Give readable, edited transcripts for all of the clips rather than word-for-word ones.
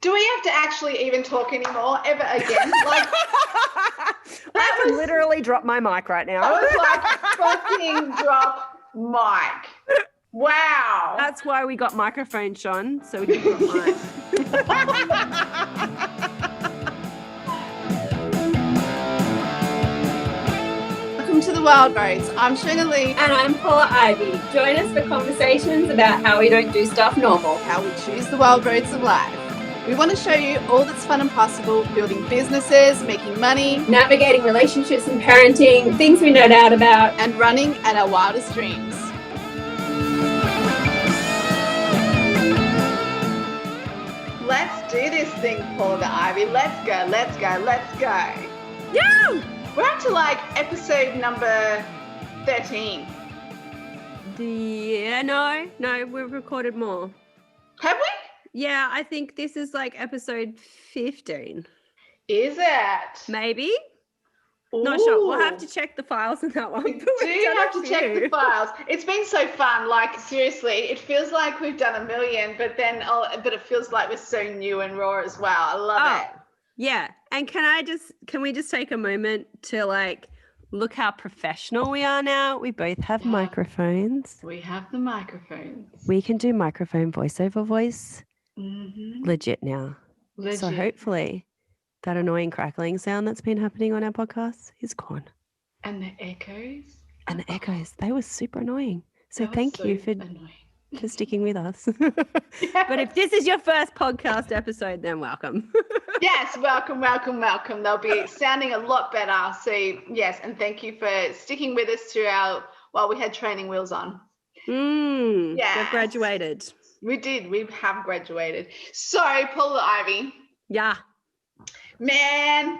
Do we have to actually even talk anymore ever again? Like, I can literally drop my mic right now. That was like fucking drop mic. Wow. That's why we got microphones, Sean, so we can drop mic. Welcome to the Wild Roads. I'm Shonah Lee. And I'm Paula Ivy. Join us for conversations about how we don't do stuff normal. How we choose the wild roads of life. We want to show you all that's fun and possible, building businesses, making money, Navigating relationships and parenting, things we nerd out about. and running at our wildest dreams. Let's do this thing, Paula Ivy. Let's go, let's go, let's go. Yeah! We're up to like episode number 13. Yeah, no, we've recorded more. Have we? Yeah, I think this is like episode 15. Is it? Maybe? Not sure. We'll have to check the files in that one. We do have to check the files. It's been so fun. Like, seriously, it feels like we've done a million, but it feels like we're so new and raw as well. I love it. Yeah. And can we just take a moment to like look how professional we are now? We both have microphones. We have the microphones. We can do microphone voiceover voice Mm-hmm. legit now. Legit. So hopefully that annoying crackling sound that's been happening on our podcast is gone. And the echoes. And the echoes, they were super annoying. So That was thank you so for annoying. sticking with us. But if this is your first podcast episode, then welcome. Yes, welcome. They'll be sounding a lot better. So yes, and thank you for sticking with us while we had training wheels on. We've Yes. graduated. We did. We have graduated. So, Paula Ivy, Yeah. man,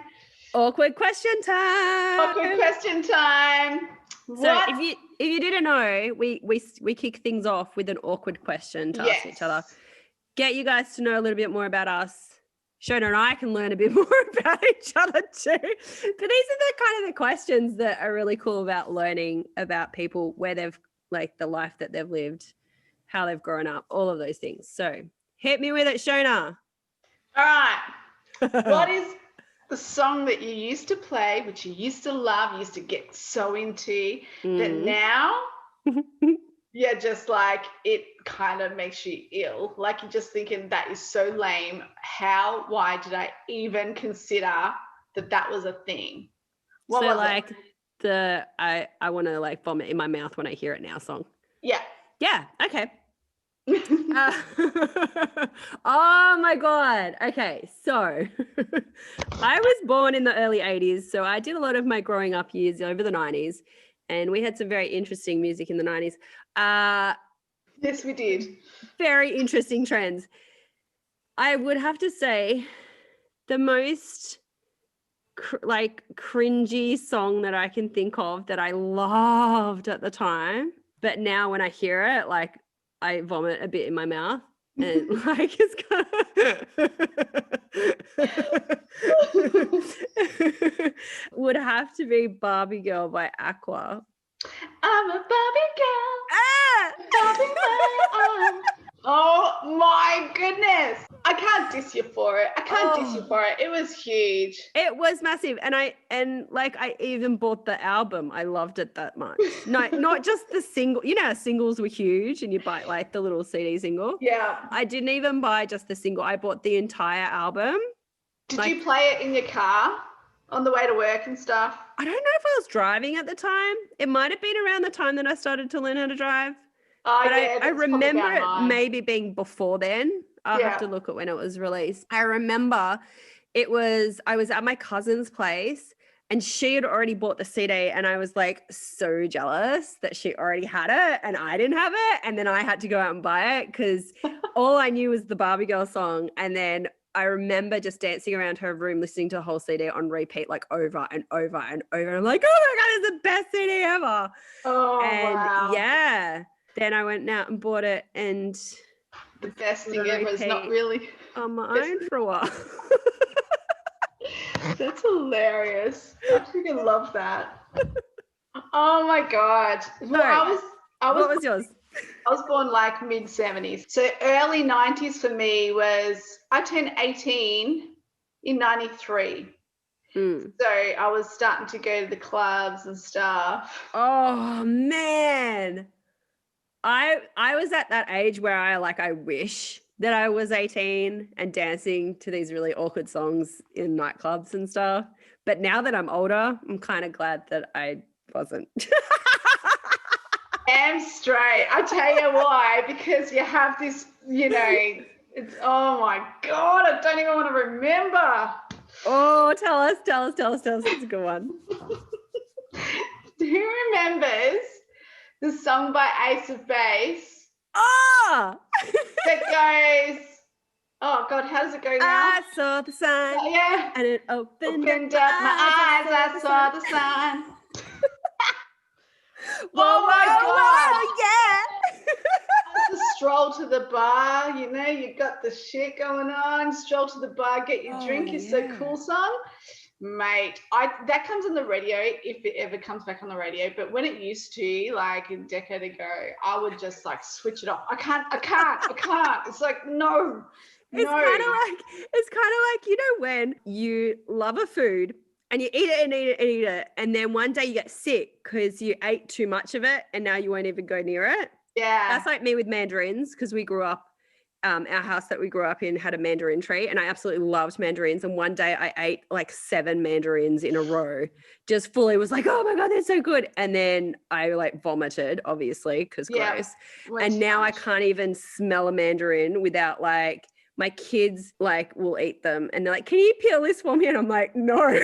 Awkward question time. awkward question time. So if you didn't know, we kick things off with an awkward question to ask each other. Get you guys to know a little bit more about us. Shona and I can learn a bit more about each other too. But these are the kind of the questions that are really cool about learning about people, where they've like the life that they've lived, how they've grown up, all of those things. So hit me with it, Shona. All right. What is the song that you used to play, which you used to love, you used to get so into, that now you're just like, it kind of makes you ill? Like, you're just thinking, that is so lame. Why did I even consider that was a thing? What so was like it? I want to like vomit in my mouth when I hear it now song. Yeah. Yeah. Okay. Oh my God. Okay. So I was born in the early 80s. So I did a lot of my growing up years over the 90s, and we had some very interesting music in the 90s. Yes, we did. Very interesting trends. I would have to say the most cringy song that I can think of that I loved at the time, but now when I hear it, like I vomit a bit in my mouth, and like it's kind of would have to be Barbie Girl by Aqua. I'm a Barbie girl. Ah! Barbie girl. Oh my goodness. I can't diss you for it. It was huge. It was massive. And I even bought the album. I loved it that much. No, not just the single. You know, singles were huge and you buy like the little CD single. Yeah. I didn't even buy just the single. I bought the entire album. Did you play it in your car on the way to work and stuff? I don't know if I was driving at the time. It might have been around the time that I started to learn how to drive. Oh, But yeah, I that's remember probably it about mine. maybe being before then. I'll have to look at when it was released. I remember I was at my cousin's place and she had already bought the CD, and I was like so jealous that she already had it and I didn't have it. And then I had to go out and buy it because all I knew was the Barbie Girl song. And then I remember just dancing around her room listening to the whole CD on repeat, like over and over and over. I'm like, oh my God, it's the best CD ever. Oh, And wow. yeah. Then I went out and bought it, and The best thing ever is not really. on my own for a while. That's hilarious. I freaking love that. Oh my God. Well, Sorry. I was What was yours? I was born like mid-70s. So early 90s for me was, I turned 18 in 93. So I was starting to go to the clubs and stuff. Oh man. I was at that age where I wish that I was 18 and dancing to these really awkward songs in nightclubs and stuff. But now that I'm older, I'm kind of glad that I wasn't. Damn straight. I tell you why, because you have this, it's, oh my God, I don't even want to remember. Oh, tell us. It's a good one. Who remembers the song by Ace of Base? Oh! That goes, oh God, how does it go now? I saw the sign. Yeah. And it opened up my eyes, I saw the sign. Whoa, my God. whoa, yeah. The stroll to the bar, you got the shit going on. Stroll to the bar, get your drink. Is so cool song, mate. That comes on the radio if it ever comes back on the radio. But when it used to, like a decade ago, I would just like switch it off. I can't. It's like no. It's kind of like when you love a food and you eat it, and then one day you get sick because you ate too much of it, and now you won't even go near it. Yeah. That's like me with mandarins, because we grew up, our house that we grew up in had a mandarin tree, and I absolutely loved mandarins. And one day I ate like 7 mandarins in a row, just fully was like, oh my God, they're so good. And then I like vomited, obviously, because gross. And now I can't even smell a mandarin without like, my kids like will eat them and they're like, can you peel this for me? And I'm like, no.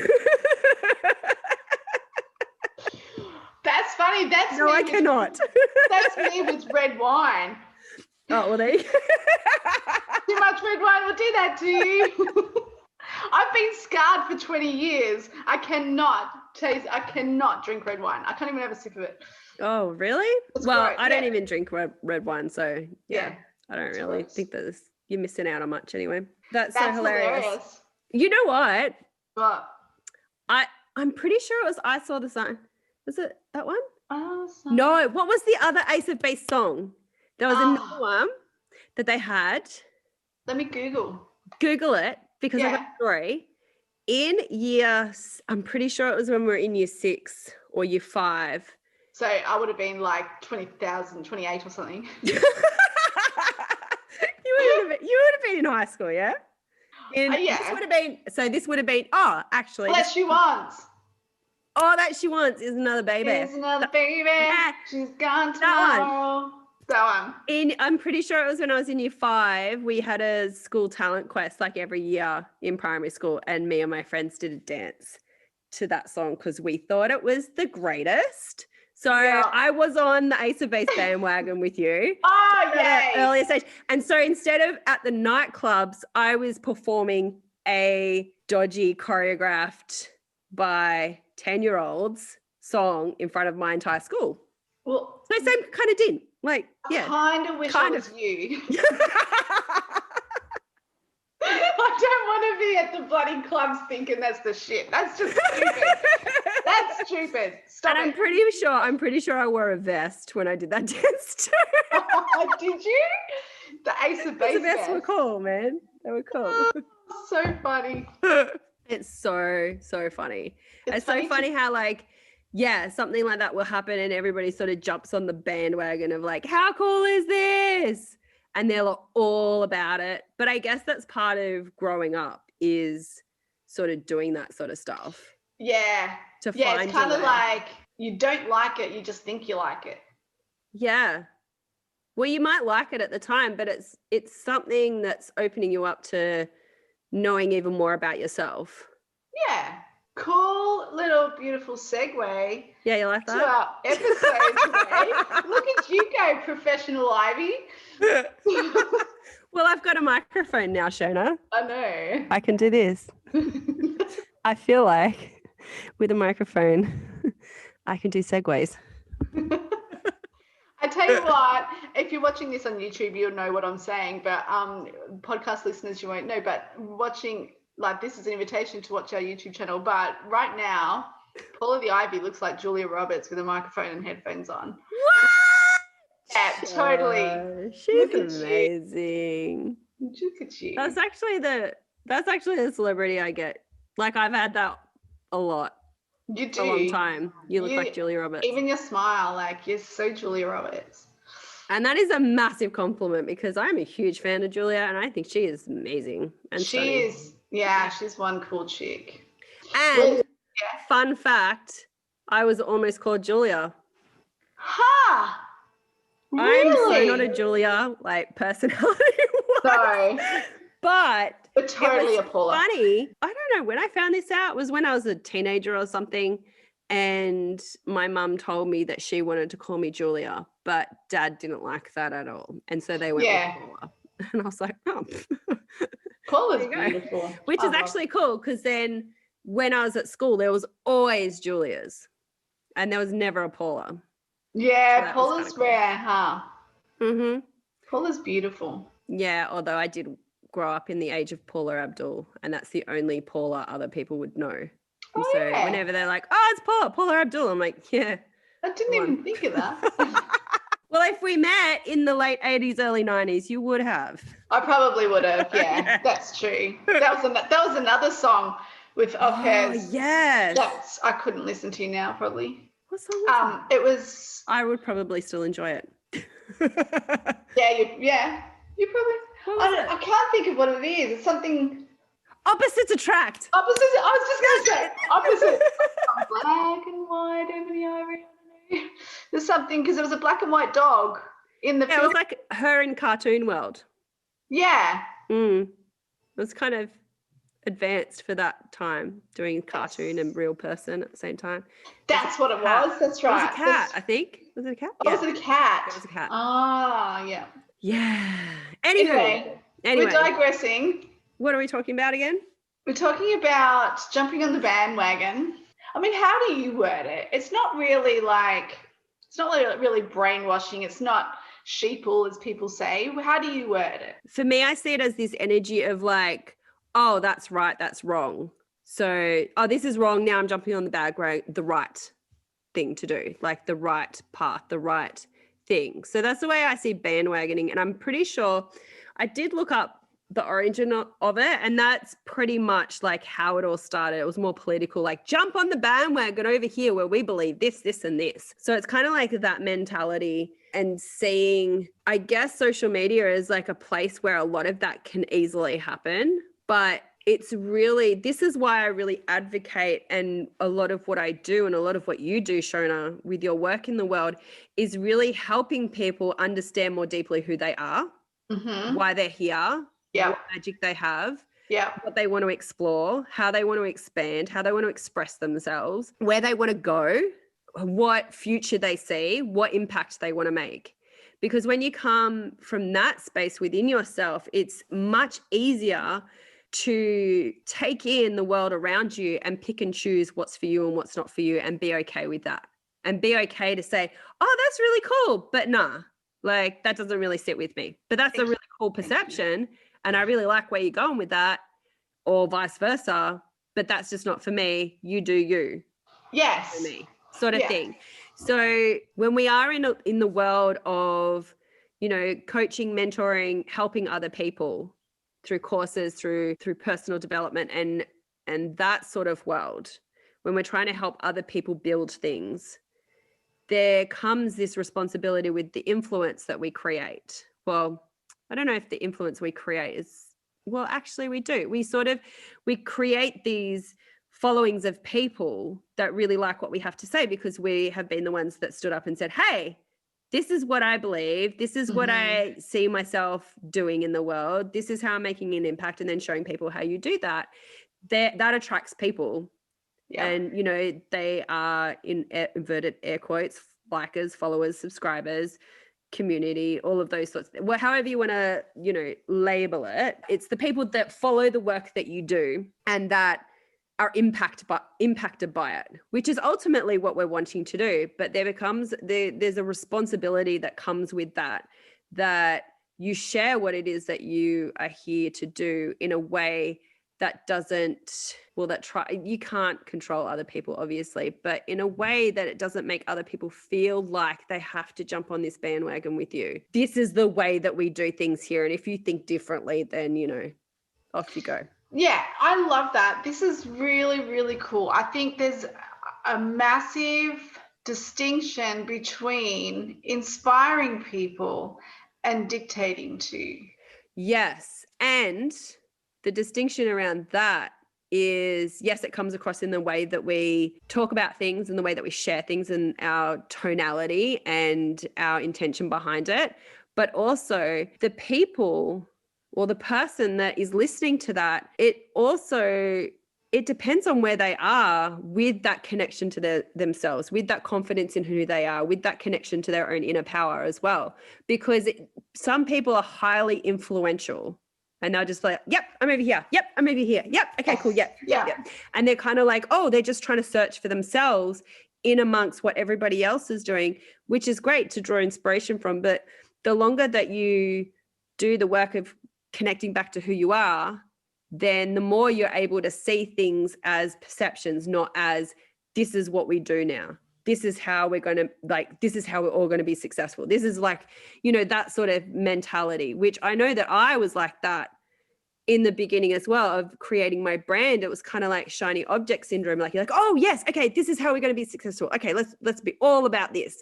That's funny. No, I cannot. That's me with red wine. Oh, well, there you go. Too much red wine will do that to you. I've been scarred for 20 years. I cannot drink red wine. I can't even have a sip of it. Oh, really? It's well, great. I don't even drink red wine, so yeah. I don't really think that you're missing out on much anyway. That's so hilarious. You know what? What? I'm pretty sure it was I Saw the Sign. Was it that one? Oh, no. What was the other Ace of Base song? There was another one that they had. Let me Google it, because I've got a story. I'm pretty sure it was when we were in year 6 or year 5. So I would have been like 28 or something. You would have been in high school, yeah? This would have been, actually. All That She Wants. All That She Wants is another baby. Is another baby. She's gone tomorrow. That one. I'm pretty sure it was when I was in year 5. We had a school talent quest like every year in primary school, and me and my friends did a dance to that song because we thought it was the greatest. So I was on the Ace of Base bandwagon with you. Oh, yeah. Earlier stage. And so instead of at the nightclubs, I was performing a dodgy choreographed by 10-year-olds song in front of my entire school. Well, so same kind of did. Like, yeah. I kind of wish I was you. I don't want to be at the bloody clubs thinking that's the shit. That's just stupid. That's stupid. Stop and it. I'm pretty sure I wore a vest when I did that dance too. Did you? The Ace of Base vests were cool, man. They were cool. So funny. It's so funny. It's so funny how like, something like that will happen and everybody sort of jumps on the bandwagon of like, how cool is this? And they're all about it. But I guess that's part of growing up, is sort of doing that sort of stuff. Yeah. To find it's kind of like you don't like it, you just think you like it. Yeah. Well, you might like it at the time, but it's something that's opening you up to knowing even more about yourself. Yeah. Cool little beautiful segue. Yeah, you like that? To our episode today. Look at you go, professional Ivy. Well, I've got a microphone now, Shonah. I know. I can do this. I feel like with a microphone, I can do segues. I tell you what, if you're watching this on YouTube, you'll know what I'm saying, but podcast listeners, you won't know. But watching, like, this is an invitation to watch our YouTube channel. But right now, Paula the Ivy looks like Julia Roberts with a microphone and headphones on. What? Yeah, totally. She's Look at you. amazing. Look at you. That's actually the celebrity I get. Like, I've had that a lot. You do. For a long time. You look like Julia Roberts. Even your smile, like, you're so Julia Roberts. And that is a massive compliment because I'm a huge fan of Julia and I think she is amazing and stunning. She's one cool chick. And fun fact, I was almost called Julia. Ha! I'm so Really? not a Julia, like, personality. No. But totally a Paula. Funny. I don't know when I found this out. It was when I was a teenager or something. And my mum told me that she wanted to call me Julia, but Dad didn't like that at all. And so they went with Paula. And I was like, oh. Paula's beautiful. Which is actually cool because then when I was at school, there was always Julias and there was never a Paula. Yeah, so Paula's rare, huh? Mm-hmm. Paula's beautiful. Yeah, although I did grow up in the age of Paula Abdul, and that's the only Paula other people would know. And so whenever they're like, oh, it's Paula Abdul, I'm like, yeah. I didn't even think of that. Well, if we met in the late 80s, early 90s, you would have. I probably would have, yeah. That's true. That was another song of hers. Yes. That I couldn't listen to now, probably. What song was it? It was... I would probably still enjoy it. You probably... I can't think of what it is. It's something... Opposites attract. Opposites. I was just going to say opposite. Black and white, ebony ivory. There's something because it was a black and white dog in the film. It was like her in Cartoon World. Yeah. It was kind of advanced for that time, doing cartoon and real person at the same time. That's what it was. That's right. It was a cat, I think. Was it a cat? Oh, was it a cat? It was a cat. Ah, yeah. Yeah. Anyway, we're digressing. What are we talking about again? We're talking about jumping on the bandwagon. I mean, how do you word it? It's not really brainwashing. It's not sheeple, as people say. How do you word it? For me, I see it as this energy of like, oh, that's right, that's wrong. So, oh, this is wrong. Now I'm jumping on the bandwagon, the right thing to do, like the right path, the right thing. So that's the way I see bandwagoning. And I'm pretty sure I did look up the origin of it, and that's pretty much like how it all started. It was more political, like jump on the bandwagon over here where we believe this, this, and this. So it's kind of like that mentality, and seeing, I guess, social media is like a place where a lot of that can easily happen. But it's really, this is why I really advocate, and a lot of what I do and a lot of what you do, Shonah, with your work in the world is really helping people understand more deeply who they are, why they're here, what magic they have, what they want to explore, how they want to expand, how they want to express themselves, where they want to go, what future they see, what impact they want to make. Because when you come from that space within yourself, it's much easier to take in the world around you and pick and choose what's for you and what's not for you, and be okay with that. And be okay to say, oh, that's really cool, but nah, like that doesn't really sit with me. But that's a really cool perception. And I really like where you're going with that, or vice versa, but that's just not for me. You do you. Yes. For me, sort of thing. So when we are in the world of, you know, coaching, mentoring, helping other people through courses, through personal development and that sort of world, when we're trying to help other people build things, there comes this responsibility with the influence that we create. Well, I don't know if the influence we create is, well, actually we do. We create these followings of people that really like what we have to say, because we have been the ones that stood up and said, hey, this is what I believe. This is what I see myself doing in the world. This is how I'm making an impact. And then showing people how you do that. That attracts people. Yeah. And, you know, they are, in inverted air quotes, likers, followers, subscribers, community, all of those sorts of, well, however you want to, you know, label it. It's the people that follow the work that you do and that are impacted by it, which is ultimately what we're wanting to do. But there's a responsibility that comes with that you share what it is that you are here to do in a way that doesn't, well, that you can't control other people, obviously, but in a way that it doesn't make other people feel like they have to jump on this bandwagon with you. This is the way that we do things here. And if you think differently, then, you know, off you go. Yeah, I love that. This is really, really cool. I think there's a massive distinction between inspiring people and dictating to. Yes. And the distinction around that is, yes, it comes across in the way that we talk about things and the way that we share things and our tonality and our intention behind it. But also the people or the person that is listening to that, it depends on where they are with that connection to themselves, with that confidence in who they are, with that connection to their own inner power as well. Because some people are highly influential and they're just like, yep, I'm over here. Yep, I'm over here. Yep, okay, cool. Yep. And they're kind of like, oh, they're just trying to search for themselves in amongst what everybody else is doing, which is great to draw inspiration from. But the longer that you do the work of connecting back to who you are, then the more you're able to see things as perceptions, not as this is what we do now. This is how we're going to, like, this is how we're all going to be successful. This is like, you know, that sort of mentality, which I know that I was like that in the beginning as well of creating my brand. It was kind of like shiny object syndrome. Like, you're like, oh yes, okay, this is how we're going to be successful. Okay, let's be all about this.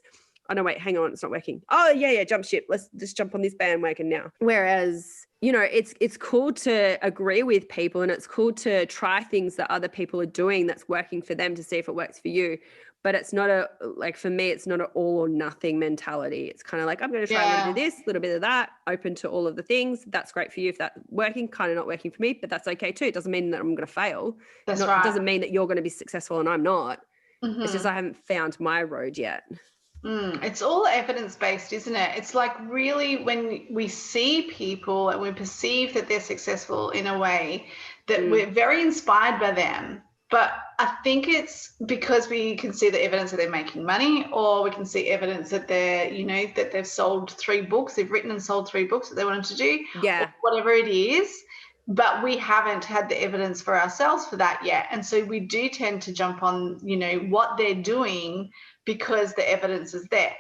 Oh no, wait, hang on, it's not working. Oh yeah, jump ship. Let's just jump on this bandwagon now. Whereas, you know, it's cool to agree with people and it's cool to try things that other people are doing that's working for them to see if it works for you. But it's not for me, it's not an all or nothing mentality. It's kind of like, I'm going to try a little bit of this, a little bit of that, open to all of the things. That's great for you if that's working, kind of not working for me, but that's okay too. It doesn't mean that I'm going to fail. That's right. It doesn't mean that you're going to be successful and I'm not. Mm-hmm. It's just I haven't found my road yet. It's all evidence-based, isn't it? It's like really when we see people and we perceive that they're successful in a way that we're very inspired by them. But I think it's because we can see the evidence that they're making money, or we can see evidence that they're, you know, that they've sold 3 books, they've written and sold 3 books that they wanted to do, or whatever it is. But we haven't had the evidence for ourselves for that yet. And so we do tend to jump on, you know, what they're doing because the evidence is there.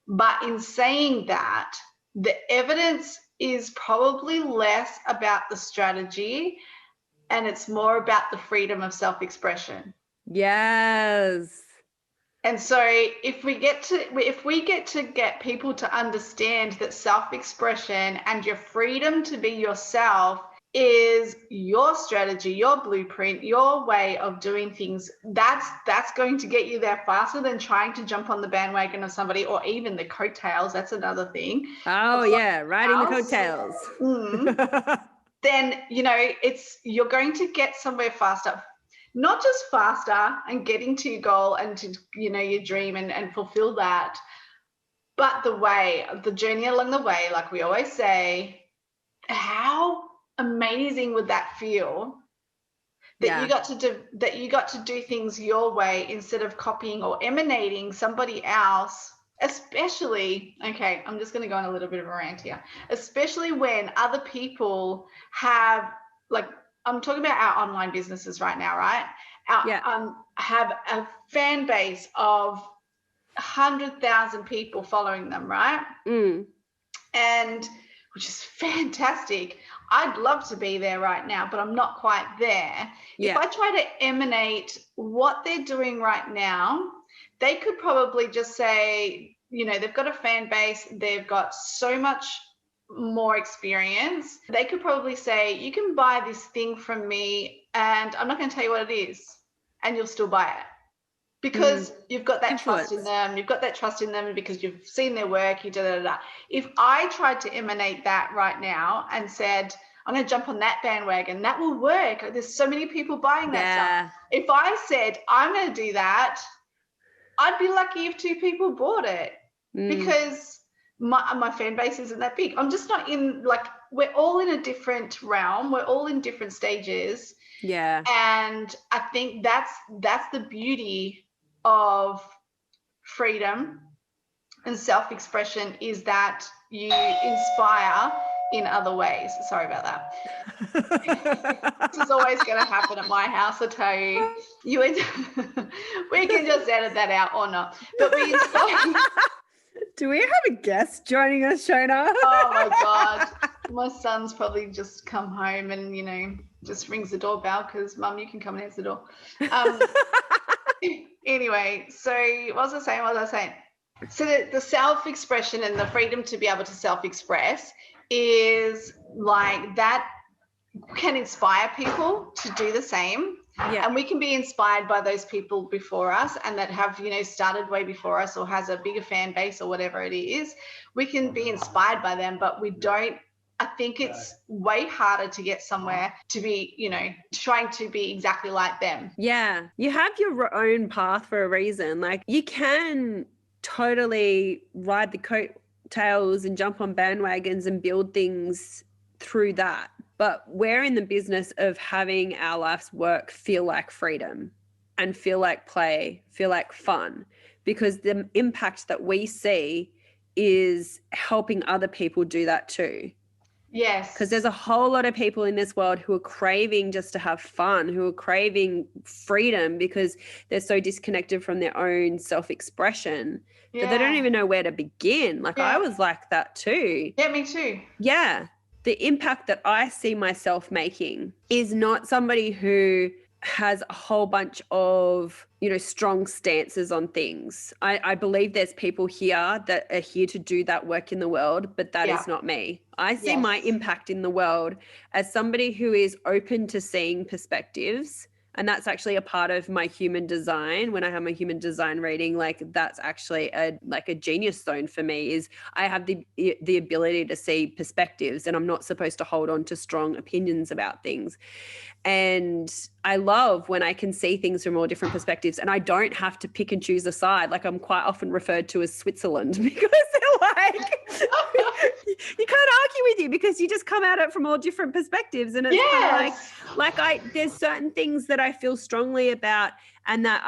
But in saying that, the evidence is probably less about the strategy and it's more about the freedom of self-expression. Yes. And so if we get to get people to understand that self-expression and your freedom to be yourself is your strategy, your blueprint, your way of doing things, that's going to get you there faster than trying to jump on the bandwagon of somebody, or even the coattails. That's another thing. Oh yeah, riding the coattails. Then, you know, you're going to get somewhere faster. Not just faster and getting to your goal and to, you know, your dream and fulfill that, but the journey along the way, like we always say, how amazing would that feel that you got to do things your way instead of copying or emanating somebody else, especially, okay, I'm just going to go on a little bit of a rant here, especially when other people have, like, I'm talking about our online businesses right now, right? Have a fan base of 100,000 people following them, right? And which is fantastic. I'd love to be there right now, but I'm not quite there. If I try to emanate what they're doing right now, they could probably just say, you know, they've got a fan base, they've got so much more experience. They could probably say, you can buy this thing from me and I'm not going to tell you what it is, and you'll still buy it. Because you've got that trust in them. You've got that trust in them because you've seen their work. If I tried to emanate that right now and said, I'm going to jump on that bandwagon, that will work. There's so many people buying that stuff. If I said, I'm going to do that, I'd be lucky if 2 people bought it because my fan base isn't that big. I'm just not in, like, we're all in a different realm. We're all in different stages. Yeah. And I think that's the beauty of freedom and self-expression, is that you inspire in other ways. Sorry about that. This is always going to happen at my house, I tell you. We can just edit that out or not. But we inspire. Do we have a guest joining us, Shonah? Oh my God. My son's probably just come home and, you know, just rings the doorbell because, Mum, you can come and answer the door. Anyway, so what was I saying? So the self-expression and the freedom to be able to self-express is like that can inspire people to do the same. Yeah. And we can be inspired by those people before us and that have, you know, started way before us or has a bigger fan base or whatever it is. We can be inspired by them, but we don't. I think it's way harder to get somewhere to be, you know, trying to be exactly like them. Yeah. You have your own path for a reason. Like you can totally ride the coattails and jump on bandwagons and build things through that. But we're in the business of having our life's work feel like freedom and feel like play, feel like fun, because the impact that we see is helping other people do that too. Yes. Because there's a whole lot of people in this world who are craving just to have fun, who are craving freedom because they're so disconnected from their own self-expression that they don't even know where to begin. Like I was like that too. Yeah, me too. Yeah. The impact that I see myself making is not somebody who has a whole bunch of, you know, strong stances on things. I believe there's people here that are here to do that work in the world, but that is not me. I see my impact in the world as somebody who is open to seeing perspectives. And that's actually a part of my human design. When I have my human design reading, like that's actually a genius zone for me is I have the ability to see perspectives and I'm not supposed to hold on to strong opinions about things. And I love when I can see things from all different perspectives and I don't have to pick and choose a side. Like I'm quite often referred to as Switzerland because they're like, you can't argue with you because you just come at it from all different perspectives. And it's kind of like there's certain things that I feel strongly about and that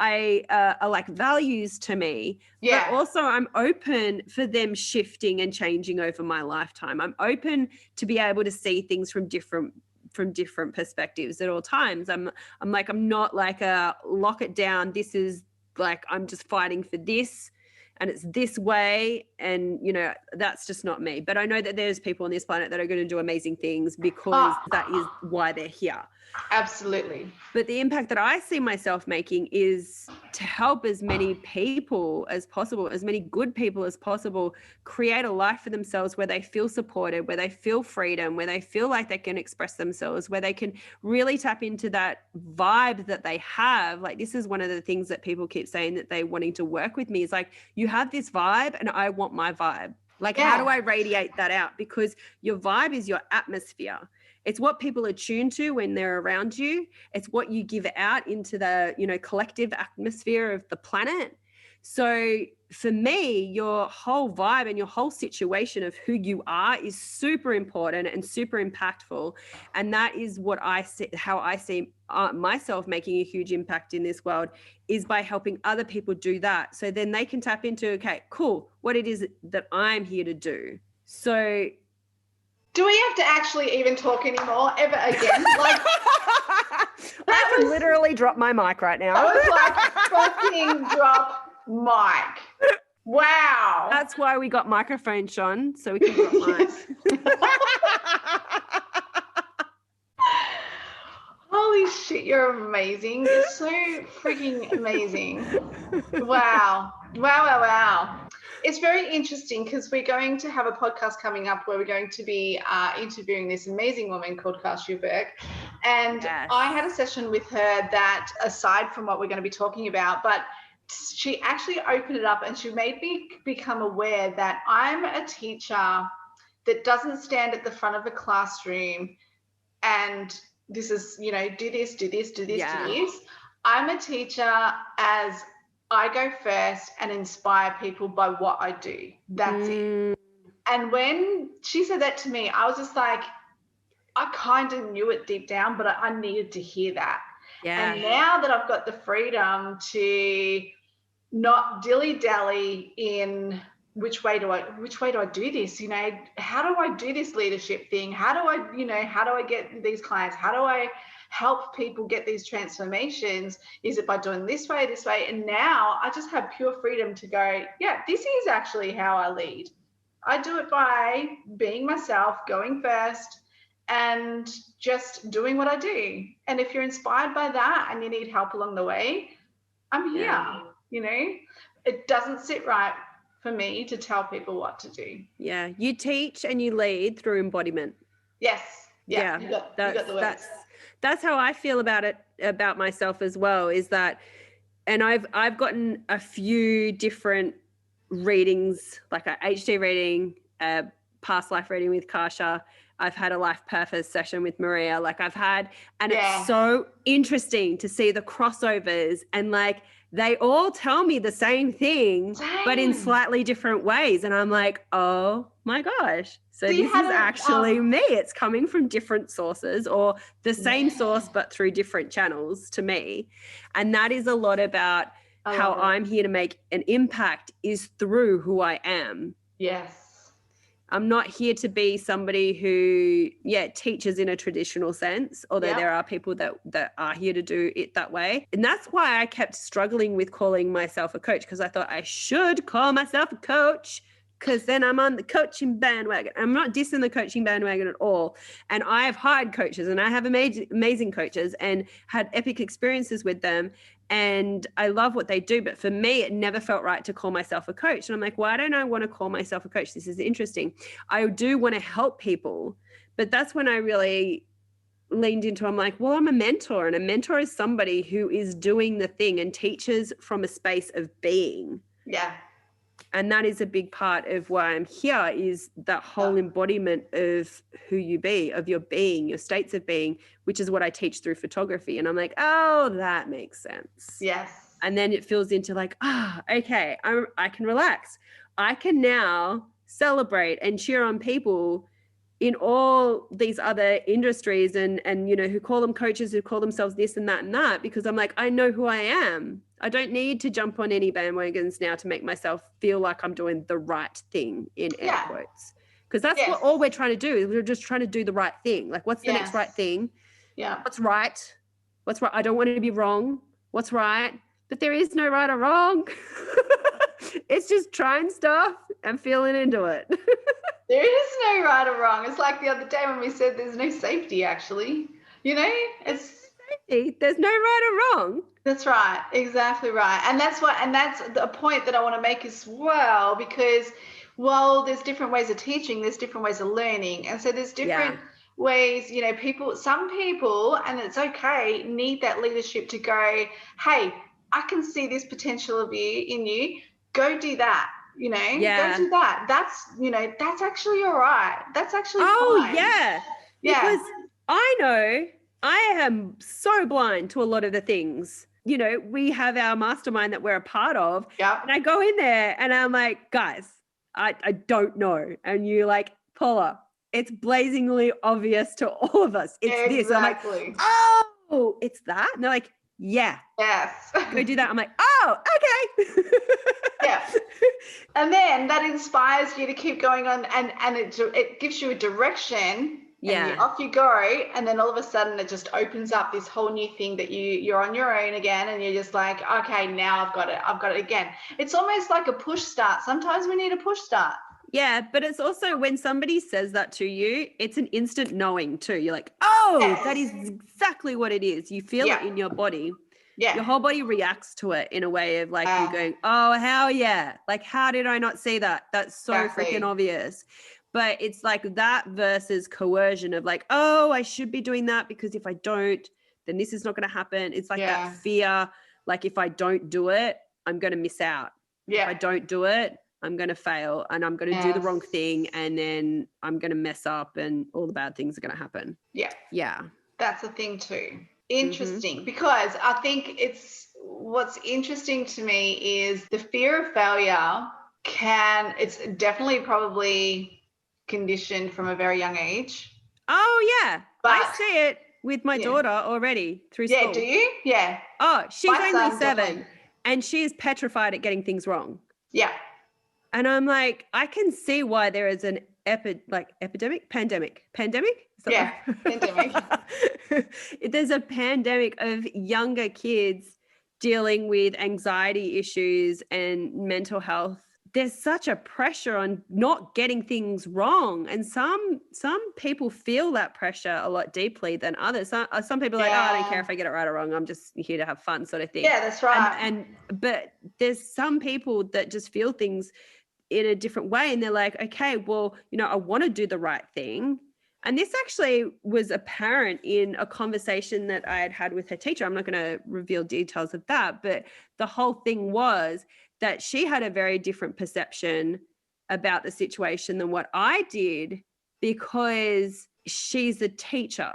are like values to me. Yeah. But also I'm open for them shifting and changing over my lifetime. I'm open to be able to see things from different perspectives at all times. I'm not like a lock it down. This is like, I'm just fighting for this and it's this way. And, you know, that's just not me. But I know that there's people on this planet that are going to do amazing things because that is why they're here. Absolutely. But the impact that I see myself making is to help as many people as possible, as many good people as possible, create a life for themselves where they feel supported, where they feel freedom, where they feel like they can express themselves, where they can really tap into that vibe that they have. Like this is one of the things that people keep saying that they're wanting to work with me is like, you have this vibe and I want my vibe. Like, how do I radiate that out? Because your vibe is your atmosphere. It's what people are tuned to when they're around you. It's what you give out into the, you know, collective atmosphere of the planet. So for me, your whole vibe and your whole situation of who you are is super important and super impactful. And that is what I see, how I see myself making a huge impact in this world is by helping other people do that. So then they can tap into, okay, cool, what it is that I'm here to do. So do we have to actually even talk anymore ever again? Like I can literally drop my mic right now. I was like fucking drop mic. Wow. That's why we got microphones, Sean, so we can drop mics. Holy shit, you're amazing. You're so freaking amazing. Wow. Wow. It's very interesting because we're going to have a podcast coming up where we're going to be interviewing this amazing woman called Carl Schuberg. And I had a session with her that, aside from what we're going to be talking about, but she actually opened it up and she made me become aware that I'm a teacher that doesn't stand at the front of a classroom and this is, you know, do this. I'm a teacher as I go first and inspire people by what I do. That's it. And when she said that to me, I was just like, I kind of knew it deep down, but I needed to hear that. Yeah. And now that I've got the freedom to not dilly-dally in which way do I do this? You know, how do I do this leadership thing? How do I get these clients? How do I help people get these transformations? Is it by doing this way? And now I just have pure freedom to go, yeah, this is actually how I lead. I do it by being myself, going first, and just doing what I do. And if you're inspired by that and you need help along the way, I'm here. Yeah. You know, it doesn't sit right for me to tell people what to do. Yeah. You teach and you lead through embodiment. Yes. Yeah. You got the words. That's how I feel about myself as well, is that, and I've gotten a few different readings, like a HD reading, a past life reading with Kasha. I've had a life purpose session with Maria. Like it's so interesting to see the crossovers, and like they all tell me the same thing, but in slightly different ways. And I'm like, oh my gosh. So this is actually me. It's coming from different sources, or the same source, but through different channels to me. And that is a lot about how I'm here to make an impact, is through who I am. Yes. I'm not here to be somebody who, teaches in a traditional sense, although there are people that are here to do it that way. And that's why I kept struggling with calling myself a coach, because I thought I should call myself a coach, because then I'm on the coaching bandwagon. I'm not dissing the coaching bandwagon at all. And I have hired coaches, and I have amazing coaches and had epic experiences with them. And I love what they do. But for me, it never felt right to call myself a coach. And I'm like, why don't I want to call myself a coach? This is interesting. I do want to help people. But that's when I really leaned into, I'm like, well, I'm a mentor. And a mentor is somebody who is doing the thing and teaches from a space of being. Yeah. And that is a big part of why I'm here, is that whole embodiment of who you be, of your being, your states of being, which is what I teach through photography. And I'm like, oh, that makes sense. Yes. And then it feels into like, okay, I can relax. I can now celebrate and cheer on people in all these other industries and who call them coaches, who call themselves this and that, because I'm like, I know who I am. I don't need to jump on any bandwagons now to make myself feel like I'm doing the right thing, in air quotes. Because that's what all we're trying to do, is we're just trying to do the right thing. Like, what's the next right thing? Yeah. What's right? I don't want to be wrong. What's right? But there is no right or wrong. It's just trying stuff and feeling into it. There is no right or wrong. It's like the other day when we said there's no safety, actually. You know, it's safety. There's no right or wrong. That's right. Exactly right. And that's the point that I want to make as well, because while there's different ways of teaching, there's different ways of learning. And so there's different ways, some people, and it's okay, need that leadership to go, hey, I can see this potential of you in you. Go do that. Go do that. That's actually all right. That's actually fine. Oh, yeah. Because I know I am so blind to a lot of the things. We have our mastermind that we're a part of. Yeah. And I go in there and I'm like, guys, I don't know. And you're like, Paula, it's blazingly obvious to all of us. It's this. I'm like, oh, it's that? And they're like, yeah. Yes. Go do that. I'm like, oh, okay. Yeah. And then that inspires you to keep going on, and it gives you a direction. And off you go, and then all of a sudden it just opens up this whole new thing that you're on your own again, and you're just like, okay, now I've got it again. It's almost like a push start. Sometimes we need a push start. Yeah, but it's also when somebody says that to you, it's an instant knowing too. You're like, oh, that is exactly what it is. You feel it in your body. Yeah. Your whole body reacts to it in a way of like you're going, oh, hell yeah. Like, how did I not see that? That's so freaking obvious. But it's like that versus coercion of like, oh, I should be doing that because if I don't, then this is not going to happen. It's like that fear, like if I don't do it, I'm going to miss out. Yeah. If I don't do it, I'm going to fail and I'm going to do the wrong thing and then I'm going to mess up and all the bad things are going to happen. Yeah. Yeah. That's a thing too. Interesting, because I think what's interesting to me is the fear of failure it's definitely probably conditioned from a very young age. Oh yeah, but I see it with my daughter already through school. Yeah, do you? Yeah. Oh, she's only 7 definitely. and she is petrified at getting things wrong. Yeah. And I'm like, I can see why there is an pandemic. Yeah, pandemic. There's a pandemic of younger kids dealing with anxiety issues and mental health. There's such a pressure on not getting things wrong. And some people feel that pressure a lot deeply than others. Some people are like, oh, I don't care if I get it right or wrong. I'm just here to have fun sort of thing. Yeah, that's right. But there's some people that just feel things in a different way. And they're like, okay, well, I want to do the right thing. And this actually was apparent in a conversation that I had with her teacher. I'm not going to reveal details of that, but the whole thing was that she had a very different perception about the situation than what I did, because she's a teacher.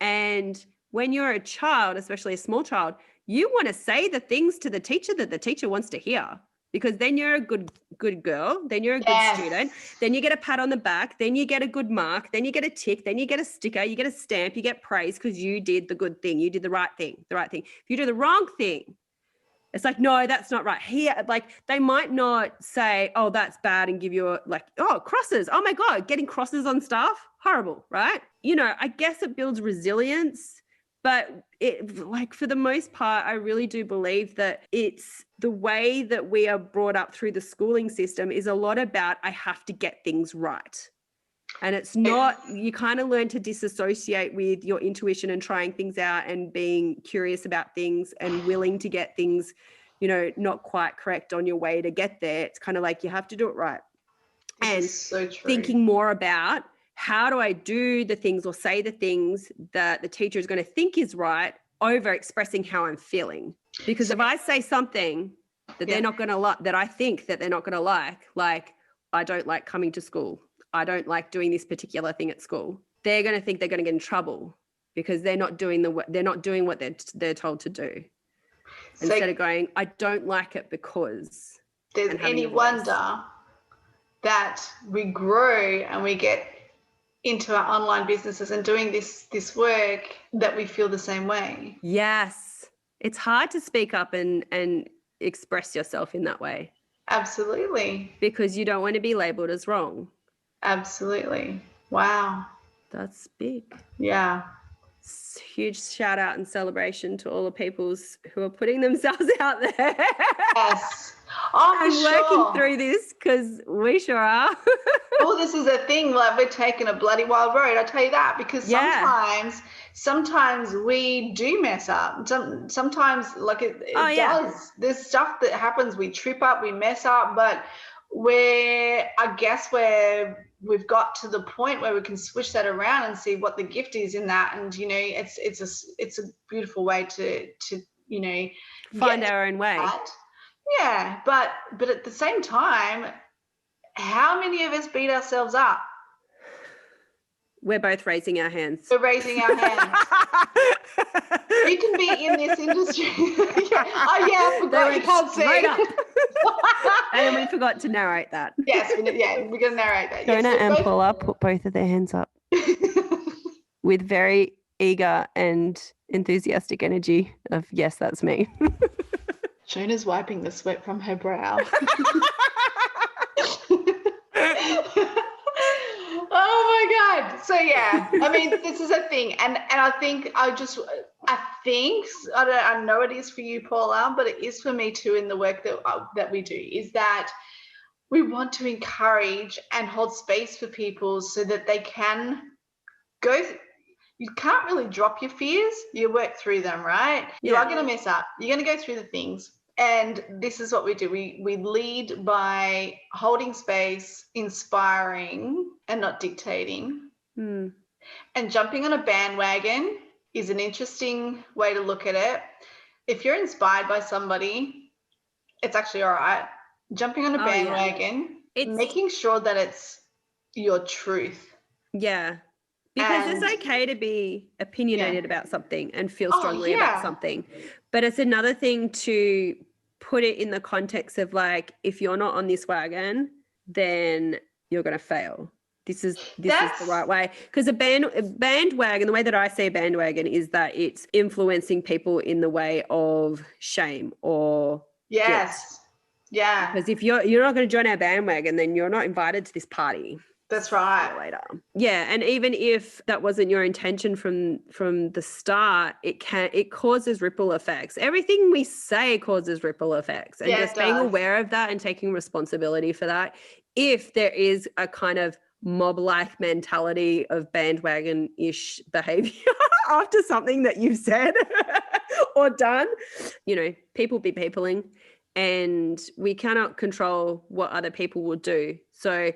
And when you're a child, especially a small child, you want to say the things to the teacher that the teacher wants to hear. Because then you're a good girl, then you're a good student, then you get a pat on the back, then you get a good mark, then you get a tick, then you get a sticker, you get a stamp, you get praise because you did the good thing, you did the right thing. If you do the wrong thing, it's like, no, that's not right. Here, like they might not say, oh, that's bad, and give you crosses. Oh my God, getting crosses on stuff, horrible, right? I guess it builds resilience. But for the most part, I really do believe that it's the way that we are brought up through the schooling system is a lot about, I have to get things right. And it's not, you kind of learn to disassociate with your intuition and trying things out and being curious about things and willing to get things, not quite correct on your way to get there. It's kind of like you have to do it right. And so true. Thinking more about, how do I do the things or say the things that the teacher is going to think is right over expressing how I'm feeling? Because if I say something that they're not going to like, that I think that they're not going to like, I don't like coming to school, I don't like doing this particular thing at school, they're going to think they're going to get in trouble because they're not doing what they're told to do. Instead of going, I don't like it because. There's any wonder that we grow and we get into our online businesses and doing this work that we feel the same way. Yes. It's hard to speak up and express yourself in that way. Absolutely. Because you don't want to be labeled as wrong. Absolutely. Wow. That's big. Yeah. Huge shout out and celebration to all the peoples who are putting themselves out there. Yes. Oh, and working through this, because we sure are. Oh, this is a thing. Like, we're taking a bloody wild road. I tell you that, because sometimes we do mess up. Sometimes, like it does. There's stuff that happens. We trip up, we mess up, but we've got to the point where we can switch that around and see what the gift is in that. And it's a beautiful way to find our own way. Yeah, but at the same time, how many of us beat ourselves up? We're both raising our hands. We're raising our hands. You can be in this industry. Oh yeah, I forgot you can't see. And we forgot to narrate that. Yes, we're going to narrate that. Shonah and Paula put both of their hands up with very eager and enthusiastic energy of, yes, that's me. Shonah's wiping the sweat from her brow. Oh my God. So yeah, I mean, this is a thing. And I think I know it is for you, Paula, but it is for me too in the work that we do, is that we want to encourage and hold space for people so that they can go. You can't really drop your fears. You work through them, right? Yeah. You are going to mess up. You're going to go through the things. And this is what we do. We lead by holding space, inspiring, and not dictating. And jumping on a bandwagon is an interesting way to look at it. If you're inspired by somebody, it's actually all right. Jumping on a bandwagon, making sure that it's your truth. Yeah. Because it's okay to be opinionated about something and feel strongly about something. But it's another thing to put it in the context of, like, if you're not on this wagon, then you're going to fail. This is the right way. Because a bandwagon, the way that I see a bandwagon is that it's influencing people in the way of shame or guilt. Yeah. Because if you're not going to join our bandwagon, then you're not invited to this party. That's See you right. later. Yeah, and even if that wasn't your intention from the start, it causes ripple effects. Everything we say causes ripple effects, and Yeah, it just being does. aware of that and taking responsibility for that. If there is a kind of mob-like mentality of bandwagon-ish behavior after something that you've said or done, people be peopling, and we cannot control what other people will do. So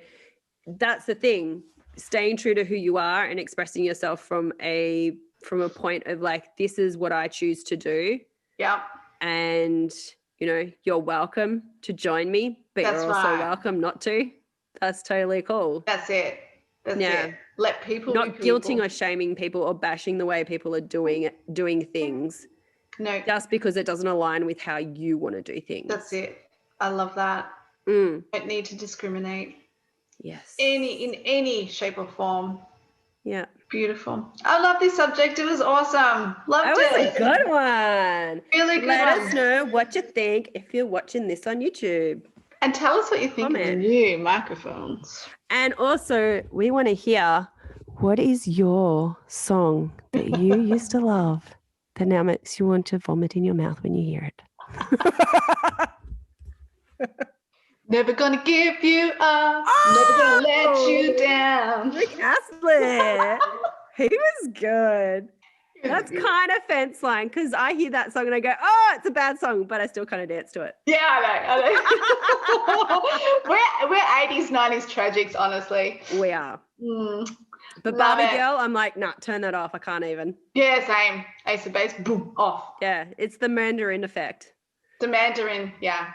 that's the thing, staying true to who you are and expressing yourself from a point of like, this is what I choose to do. Yeah. And you're welcome to join me, but That's you're also right. welcome not to. That's totally cool. That's it. It. Let people not be people. guilting or shaming people or bashing the way people are doing things. No. Just because it doesn't align with how you want to do things. That's it. I love that. Don't need to discriminate. Yes. In any shape or form. Yeah. Beautiful. I love this subject. It was awesome. Loved it. That was a good one. Really good Let one. us know what you think if you're watching this on YouTube. And tell us what you think of the new microphones. And also, we want to hear, what is your song that you used to love that now makes you want to vomit in your mouth when you hear it? Never gonna give you up. Never gonna let you down. Rick Astley. He was good. That's kind of fence line, because I hear that song and I go, oh, it's a bad song, but I still kind of dance to it. Yeah, I know. we're 80s, 90s tragics, honestly. We are. But Love Barbie it. Girl, I'm like, nah, turn that off. I can't even. Yeah, same. Ace of base, boom, off. Yeah, it's the Mandarin effect. The Mandarin, yeah.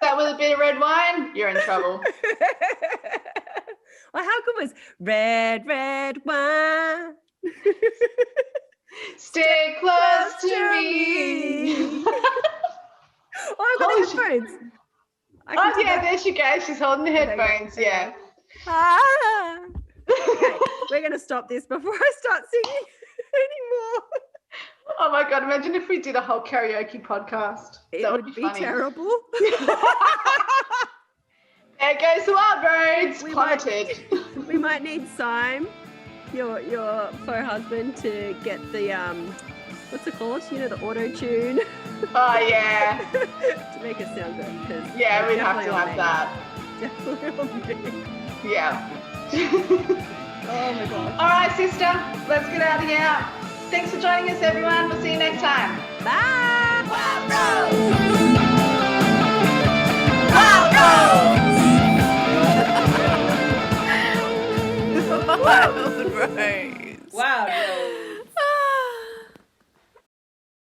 That with a bit of red wine, you're in trouble. Well, how good was red wine? Stay close to me. Oh, I've got the headphones. Oh, yeah, there she goes. She's holding the headphones, yeah. Ah. Okay, we're going to stop this before I start singing anymore. Oh, my God. Imagine if we did a whole karaoke podcast. It would be funny. terrible. There goes the wild roads. Plummeted. We might need Simon, your faux husband, to get the what's it called? The auto tune. Oh yeah. To make it sound good. 'Cause Yeah, we'd have to have that. Definitely on me. Yeah. Oh my god. All right, sister. Let's get out of here. Thanks for joining us, everyone. We'll see you next time. Bye. Wild Rose. Wild Rose. Wild Rose. Wow.